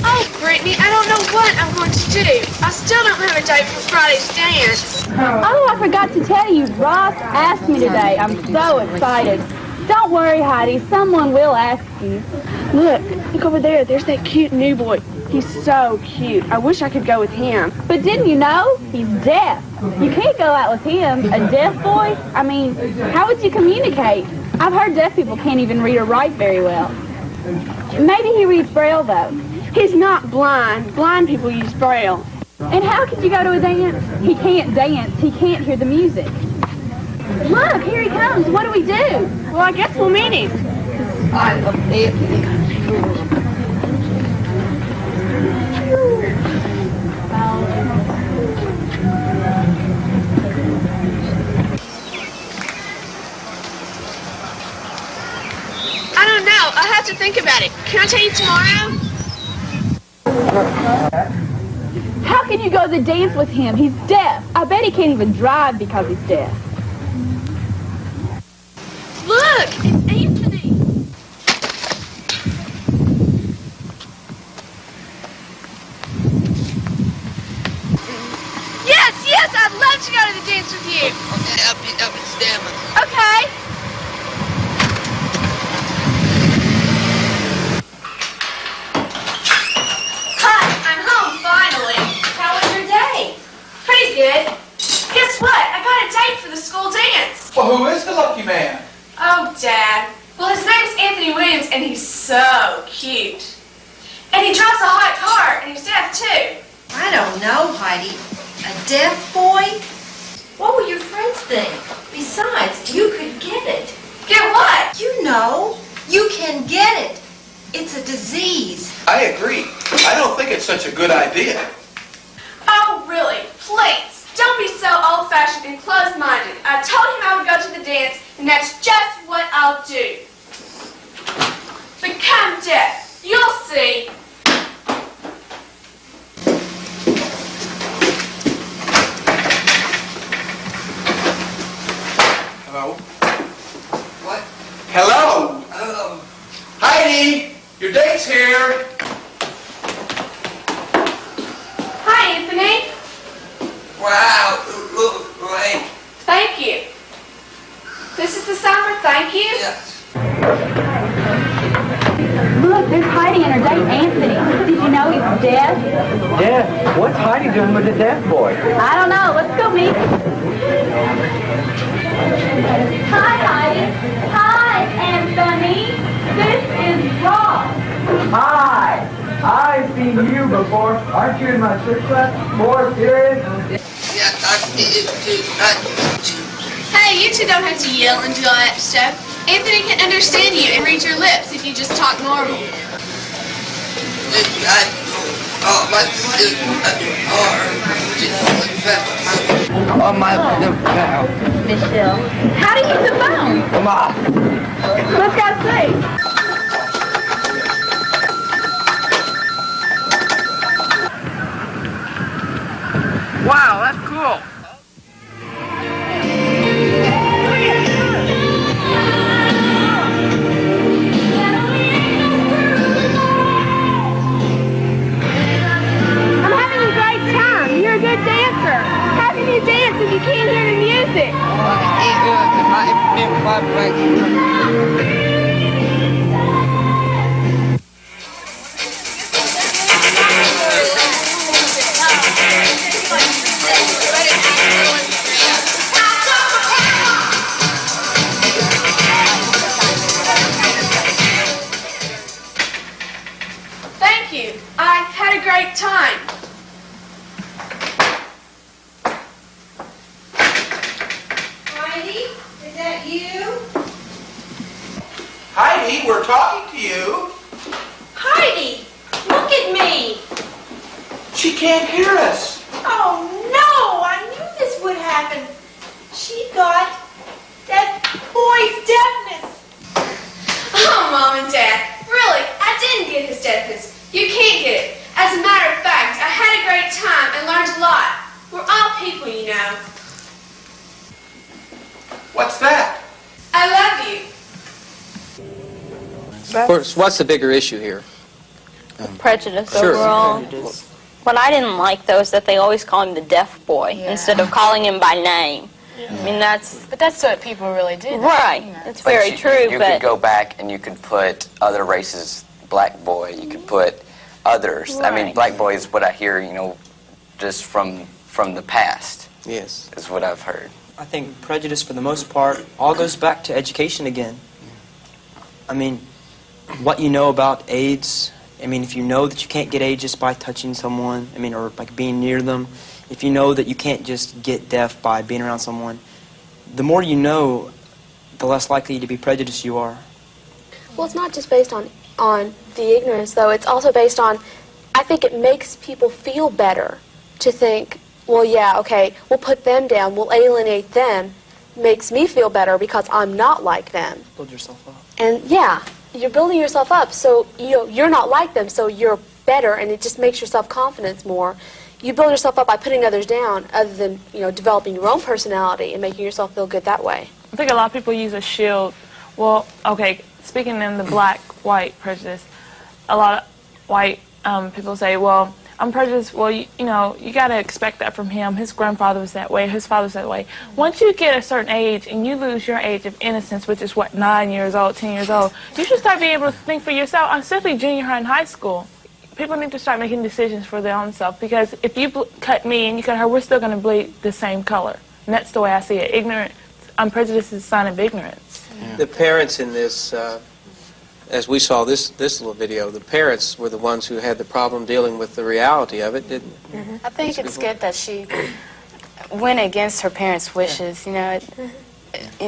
Oh, Brittany, I don't know what I'm going to do. I still don't have a date for Friday's dance. Oh, I forgot to tell you, Ross asked me today. I'm so excited. Don't worry, Heidi. Someone will ask you. Look over there. There's that cute new boy. He's so cute. I wish I could go with him. But didn't you know? He's deaf. You can't go out with him. A deaf boy? I mean, how would you communicate? I've heard deaf people can't even read or write very well. Maybe he reads Braille, though. He's not blind. Blind people use Braille. And how could you go to a dance? He can't dance. He can't hear the music. Look, here he comes. What do we do? Well, I guess we'll meet him. I love it. I don't know. I'll have to think about it. Can I tell you tomorrow? How can you go to the dance with him? He's deaf. I bet he can't even drive because he's deaf. Look, it's Anthony. Yes, I'd love to go to the dance with you. Okay, I'll pick up and stand by. Okay. Hi, I'm home finally. How was your day? Pretty good. Guess what? I got a date for the school dance. Well, who is the lucky man? Oh, Dad. Well, his name's Anthony Williams, and he's so cute. And he drives a hot car, and he's deaf, too. I don't know, Heidi. A deaf boy? What will your friends think? Besides, you could get it. Get what? You know, you can get it. It's a disease. I agree. I don't think it's such a good idea. Oh, really? Please, don't be so old-fashioned and closed-minded. I told him I would go to the dance, and that's just what I'll do. Become deaf. You'll see. Hello? What? Hello? Heidi, your date's here. Hi, Anthony. Wow, look great. Thank you. This is the summer, thank you. Yes. Look, there's Heidi and her date, Anthony. Did you know he's deaf? Deaf? What's Heidi doing with a deaf boy? I don't know. Let's go meet him. Hi, Heidi. Hi, Anthony. This is Ross. Hi! I've seen you before. Aren't you in my 6th class? 4 period? Yeah, I did too. Hey, you two don't have to yell and do all that stuff. Anthony can understand you and read your lips if you just talk normal. On my now. Michelle. How do you use the phone? Come on. Let's go see. Wow, that's cool. I'm having a great time. You're a good dancer. How can you dance if you can't hear the music? Thank you. I had a great time. Heidi, is that you? Heidi, we're talking to you. Heidi, look at me. She can't hear us. Oh no, I knew this would happen. She got that boy's deafness. Oh, Mom and Dad, really, I didn't get his deafness. You can't get it. As a matter of fact, I had a great time and learned a lot. We're all people, you know. What's that? I love you. Of course, what's the bigger issue here? Prejudice Sure. overall. What I didn't like, though, is that they always call him the deaf boy instead of calling him by name. I mean, But that's what people really do. right. It's very true, You but could go back and you could put other races, black boy, you could put others. I mean, Right. black boy is what I hear, just from the past. Yes. Is what I've heard. I think prejudice, for the most part, all goes back to education again. I mean, what you know about AIDS, I mean, if you know that you can't get AIDS just by touching someone, I mean, or like being near them, if you know that you can't just get deaf by being around someone, the more you know, the less likely to be prejudiced you are. Well, it's not just based on the ignorance, though. It's also based on, I think it makes people feel better to think, well, yeah, okay, we'll put them down, we'll alienate them. Makes me feel better because I'm not like them. Build yourself up. And yeah, you're building yourself up, so you're not like them, so you're better, and it just makes your self-confidence more. You build yourself up by putting others down, other than developing your own personality and making yourself feel good that way. I think a lot of people use a shield. Well, okay, speaking in the black-white prejudice, a lot of white people say, well, I'm prejudiced. Well, you got to expect that from him. His grandfather was that way. His father was that way. Once you get a certain age and you lose your age of innocence, which is, 9 years old, 10 years old, you should start being able to think for yourself, especially junior high and high school. People need to start making decisions for their own self, because if you cut me and you cut her, we're still going to bleed the same color. And that's the way I see it. Prejudice is a sign of ignorance. Yeah. The parents in this, as we saw this little video, the parents were the ones who had the problem dealing with the reality of it, didn't they? I think it's good that she went against her parents' wishes.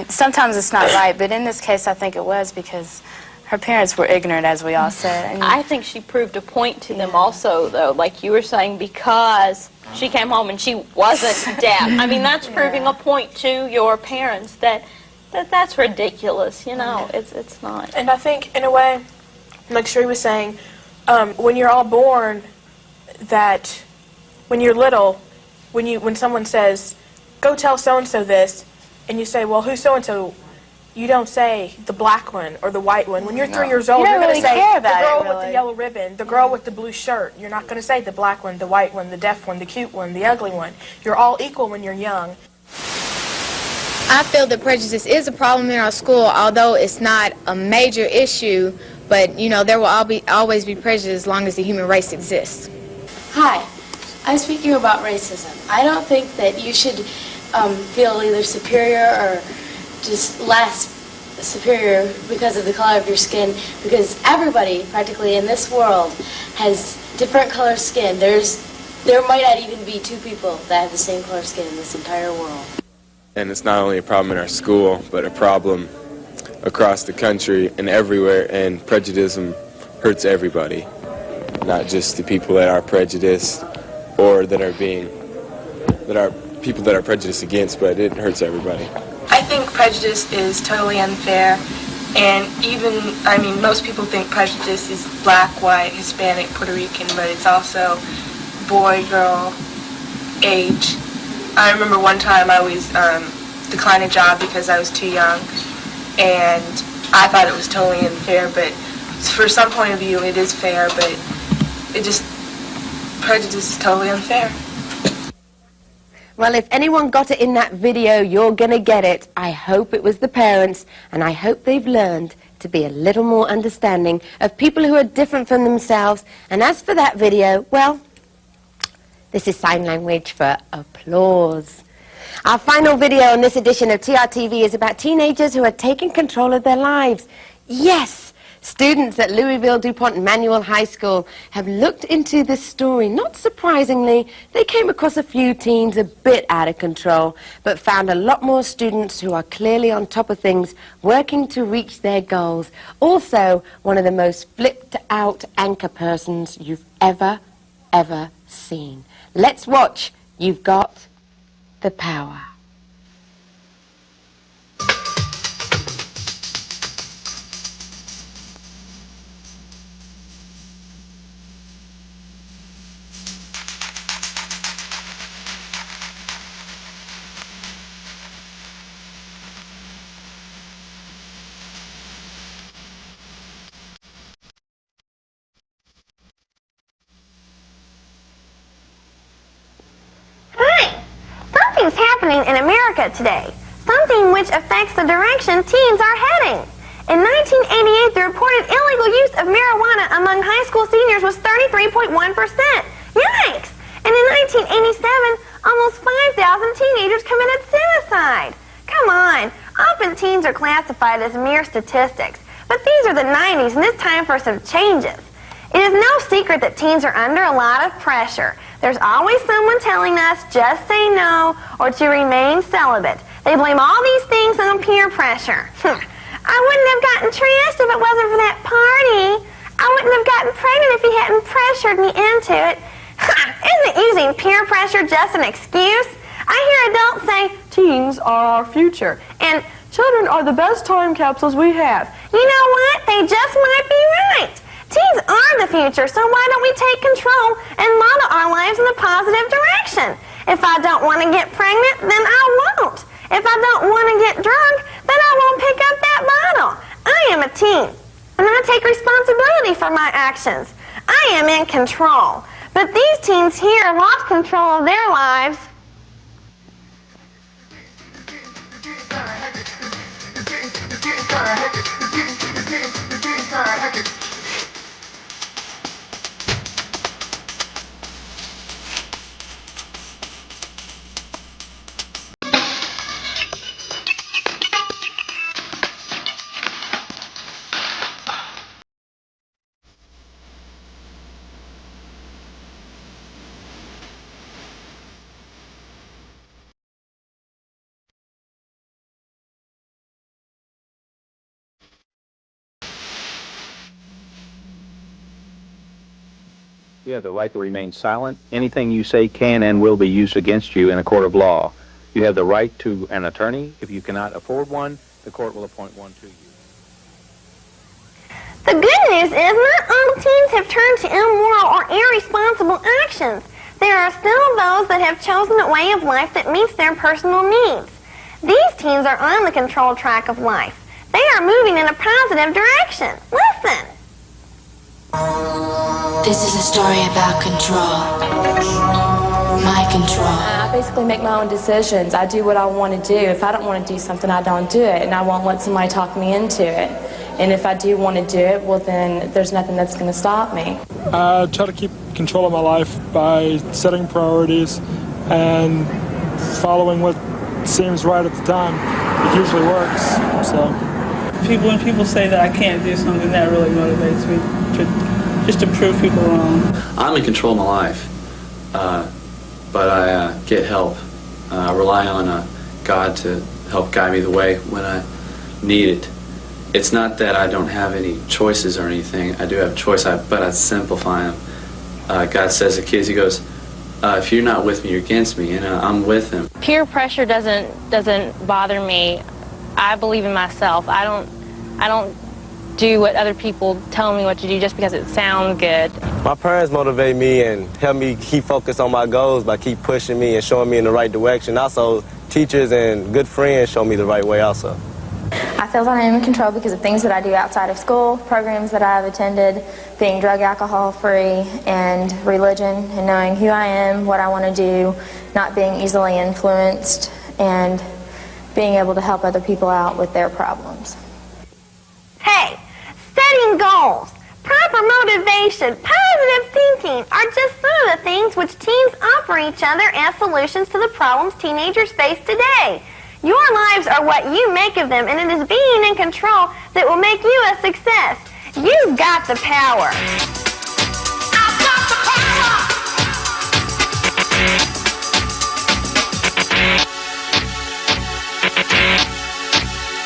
Sometimes it's not right, but in this case I think it was, because her parents were ignorant, as we all said. I think she proved a point to them also, though, like you were saying, because she came home and she wasn't deaf. I mean, that's proving a point to your parents that's ridiculous, it's not. And I think, in a way, like Sheree was saying, when you're all born, that when you're little, when someone says, go tell so-and-so this, and you say, well, who's so-and-so? You don't say the black one or the white one. When you're 3 years old, you're going to say the girl with the yellow ribbon, the girl with the blue shirt. You're not going to say the black one, the white one, the deaf one, the cute one, the ugly one. You're all equal when you're young. I feel that prejudice is a problem in our school, although it's not a major issue, but there will always be prejudice as long as the human race exists. Hi, I'm speaking about racism. I don't think that you should feel either superior or just less superior because of the color of your skin, because everybody practically in this world has different color skin. There might not even be two people that have the same color skin in this entire world. And it's not only a problem in our school, but a problem across the country and everywhere, and prejudice hurts everybody, not just the people that are prejudiced or that are people that are prejudiced against, but it hurts everybody. I think prejudice is totally unfair, and most people think prejudice is black, white, Hispanic, Puerto Rican, but it's also boy, girl, age. I remember one time I was declined a job because I was too young, and I thought it was totally unfair, but for some point of view it is fair, but prejudice is totally unfair. Well, if anyone got it in that video, you're gonna get it. I hope it was the parents, and I hope they've learned to be a little more understanding of people who are different from themselves. And as for that video, well, this is sign language for applause. Our final video on this edition of TRTV is about teenagers who are taking control of their lives. Yes! Students at Louisville DuPont Manual High School have looked into this story. Not surprisingly, they came across a few teens a bit out of control, but found a lot more students who are clearly on top of things, working to reach their goals. Also, one of the most flipped-out anchor persons you've ever seen. Let's watch You've Got the Power. Something's happening in America today, something which affects the direction teens are heading. In 1988, the reported illegal use of marijuana among high school seniors was 33.1%. Yikes! And in 1987, almost 5,000 teenagers committed suicide. Come on, often teens are classified as mere statistics, but these are the 90s and it's time for some changes. It is no secret that teens are under a lot of pressure. There's always someone telling us, just say no, or to remain celibate. They blame all these things on peer pressure. I wouldn't have gotten trashed if it wasn't for that party. I wouldn't have gotten pregnant if he hadn't pressured me into it. Isn't using peer pressure just an excuse? I hear adults say, teens are our future, and children are the best time capsules we have. You know what? They just might be right. Teens are the future, so why don't we take control and model our lives in a positive direction? If I don't want to get pregnant, then I won't. If I don't want to get drunk, then I won't pick up that bottle. I am a teen, and I take responsibility for my actions. I am in control. But these teens here lost control of their lives. You have the right to remain silent. Anything you say can and will be used against you in a court of law. You have the right to an attorney. If you cannot afford one, the court will appoint one to you. The good news is not all teens have turned to immoral or irresponsible actions. There are still those that have chosen a way of life that meets their personal needs. These teens are on the control track of life. They are moving in a positive direction. Listen. This is a story about control. My control. I basically make my own decisions. I do what I want to do. If I don't want to do something, I don't do it, and I won't let somebody talk me into it. And if I do want to do it, well then there's nothing that's going to stop me. I try to keep control of my life by setting priorities and following what seems right at the time. It usually works, so. When people say that I can't do something, that really motivates me just to prove people wrong. I'm in control of my life, but I get help. I rely on God to help guide me the way when I need it. It's not that I don't have any choices or anything. I do have a choice, but I simplify them. God says to kids, he goes, if you're not with me, you're against me, and I'm with him. Peer pressure doesn't bother me. I believe in myself. I don't do what other people tell me what to do just because it sounds good. My parents motivate me and help me keep focused on my goals by keep pushing me and showing me in the right direction. Also, teachers and good friends show me the right way also. I feel that I am in control because of things that I do outside of school, programs that I've attended, being drug, alcohol free, and religion, and knowing who I am, what I want to do, not being easily influenced, and being able to help other people out with their problems. Hey, setting goals, proper motivation, positive thinking are just some of the things which teens offer each other as solutions to the problems teenagers face today. Your lives are what you make of them, and it is being in control that will make you a success. You've got the power. I've got the power.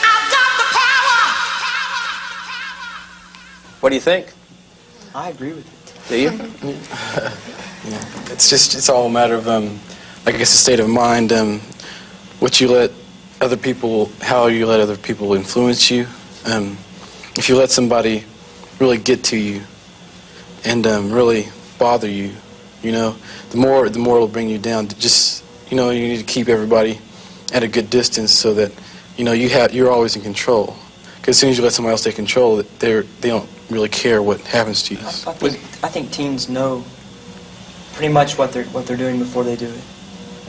I've got the power. What do you think? I agree with it. Do you? Yeah. It's all a matter of, I guess, a state of mind, what you let other people, how you let other people influence you. If you let somebody really get to you and really bother you, you know, the more it'll bring you down. Just, you know, you need to keep everybody at a good distance so that, you know, you're always in control. Because as soon as you let somebody else take control, they don't really care what happens to you. I think teens know pretty much what they're doing before they do it.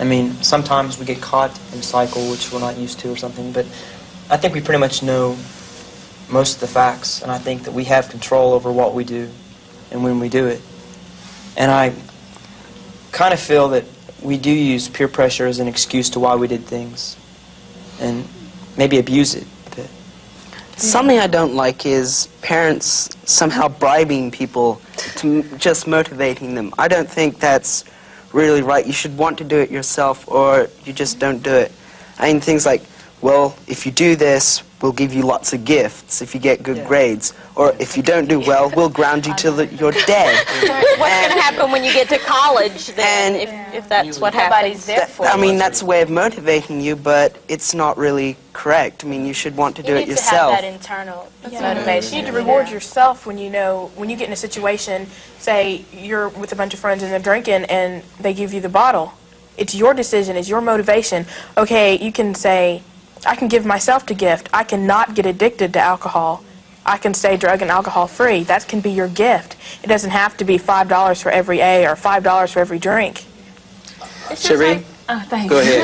I mean, sometimes we get caught in a cycle which we're not used to or something, but I think we pretty much know most of the facts, and I think that we have control over what we do and when we do it. And I kind of feel that we do use peer pressure as an excuse to why we did things, and maybe abuse it a bit. Something I don't like is parents somehow bribing people to just motivating them. I don't think that's really right. You should want to do it yourself, or you just don't do it. I mean, things like, well, if you do this, we'll give you lots of gifts if you get good grades, or if you don't do well, we'll ground you till you're dead. What's going to happen when you get to college then, if that's what happens? I mean, that's a way of motivating you, but it's not really correct. I mean, you should want to do it yourself. You need to have that internal motivation. You need to reward yourself when you get in a situation, say you're with a bunch of friends and they're drinking and they give you the bottle. It's your decision, it's your motivation. Okay, you can say, I can give myself the gift. I cannot get addicted to alcohol. I can stay drug and alcohol free. That can be your gift. It doesn't have to be $5 for every A or $5 for every drink. Cherie? Oh, thanks. Go ahead.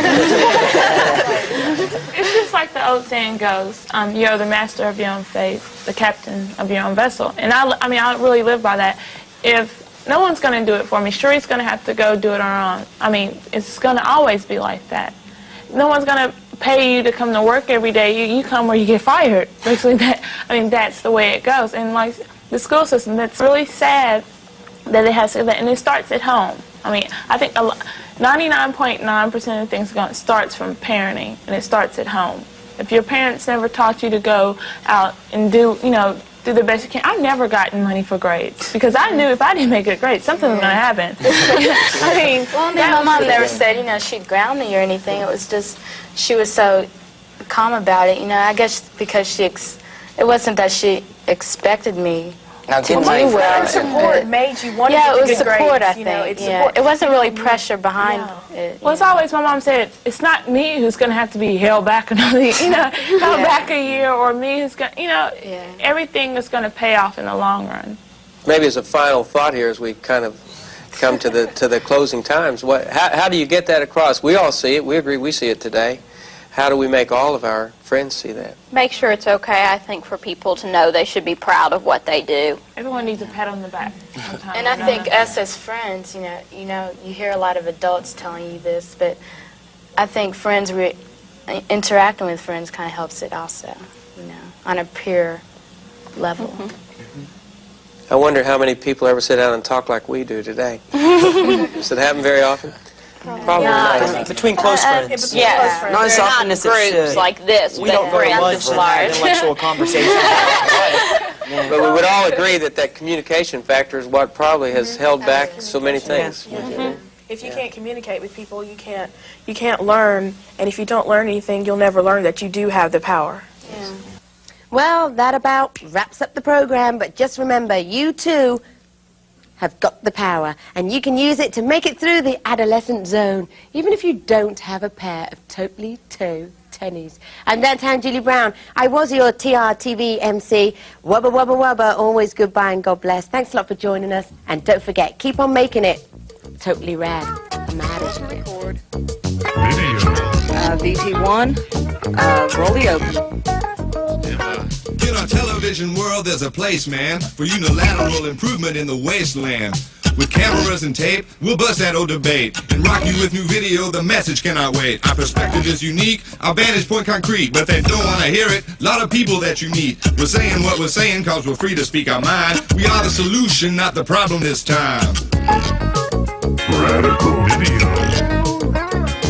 It's just like the old saying goes, you're the master of your own fate, the captain of your own vessel. And I mean, I really live by that. If no one's going to do it for me, Cherie's going to have to go do it on her own. I mean, it's going to always be like that. No one's going to pay you to come to work every day. You come or you get fired. Basically, that's the way it goes. And like the school system, that's really sad that it has to, and it starts at home. I mean, I think 99.9% of things starts from parenting, and it starts at home. If your parents never taught you to go out and do the best you can. I've never gotten money for grades because I knew if I didn't make good grades, something was going to happen. I mean, my mom never said, she'd ground me or anything. It was just, she was so calm about it. I guess because it wasn't that she expected me to do well. Support made you want to get good grades. Yeah, it was support, I think. It wasn't really pressure behind it. Well, it's always, my mom said, it's not me who's going to have to be held back another, held back a year, or me who's going, everything is going to pay off in the long run. Maybe as a final thought here, as we kind of come to the closing times, how do you get that across? We all see it. We agree we see it today. How do we make all of our friends see that? Make sure it's okay, I think, for people to know they should be proud of what they do. Everyone needs a pat on the back sometimes. And I think us as friends, you hear a lot of adults telling you this, but I think interacting with friends kind of helps it also, on a peer level. Mm-hmm. I wonder how many people ever sit down and talk like we do today. Does it happen very often? Probably not. Between close friends. Yeah. Not as often as it should. Groups like this, we don't go to lunch and have intellectual conversations. But we would all agree that communication factor is what probably has held back so many things. Mm-hmm. If you can't communicate with people, you can't learn, and if you don't learn anything, you'll never learn that you do have the power. Yeah. Well, that about wraps up the program, but just remember, you too have got the power, and you can use it to make it through the adolescent zone, even if you don't have a pair of totally toe tennies. I'm downtown Julie Brown. I was your TRTV MC. Wubba, wubba, wubba. Always goodbye and God bless. Thanks a lot for joining us. And don't forget, keep on making it totally rad. I'm out of here. VT1, roll the open. In our television world, there's a place, man, for unilateral improvement in the wasteland. With cameras and tape, we'll bust that old debate and rock you with new video. The message cannot wait. Our perspective is unique, our vantage point concrete, but they don't want to hear it. A lot of people that you meet, we're saying what we're saying cause we're free to speak our mind. We are the solution, not the problem this time. Radical video.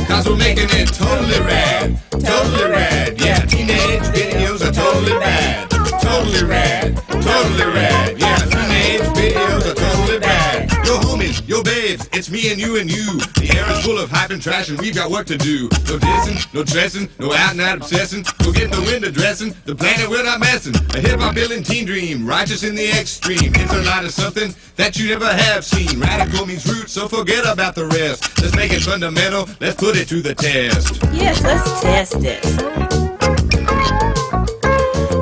Cause we're making it totally rad, totally rad. Yeah, teenage videos are totally rad, totally rad, totally rad. Yeah, teenage videos are totally rad. Yo homies, yo babes, it's me and you and you. The air is full of hype and trash and we've got work to do. No dissing, no dressing, no out and out obsessing. We'll get the window dressing, the planet we're not messing. A hip-hop building teen dream, righteous in the extreme. Interline is something that you never have seen. Radical means roots, so forget about the rest. Let's make it fundamental, let's put it to the test. Yes, let's test it.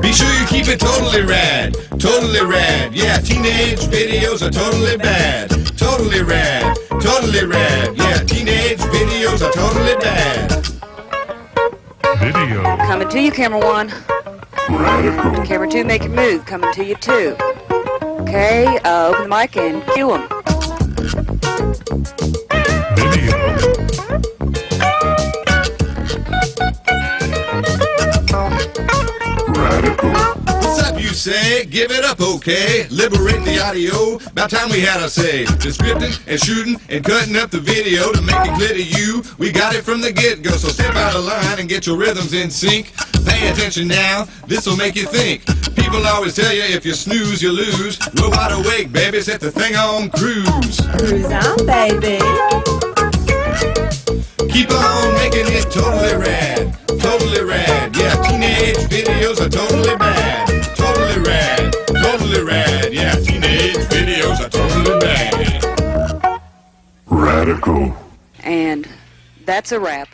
Be sure you keep it totally rad, totally rad. Yeah, teenage videos are totally bad, totally rad, totally rad. Yeah, teenage videos are totally bad. Video. Coming to you, camera one. Radical. Camera two, make it move. Coming to you, two. Okay, open the mic and cue them. What's up, you say? Give it up, okay? Liberate the audio. About time we had our say. Just scripting and shooting and cutting up the video to make it clear to you. We got it from the get-go, so step out of line and get your rhythms in sync. Pay attention now, this'll make you think. People always tell you if you snooze, you lose. We're wide awake, baby, set the thing on cruise. Cruise on, baby. Keep on making it totally rad, totally rad. Yeah, teenage videos are totally bad, totally rad, totally rad. Yeah, teenage videos are totally bad. Radical. And that's a wrap.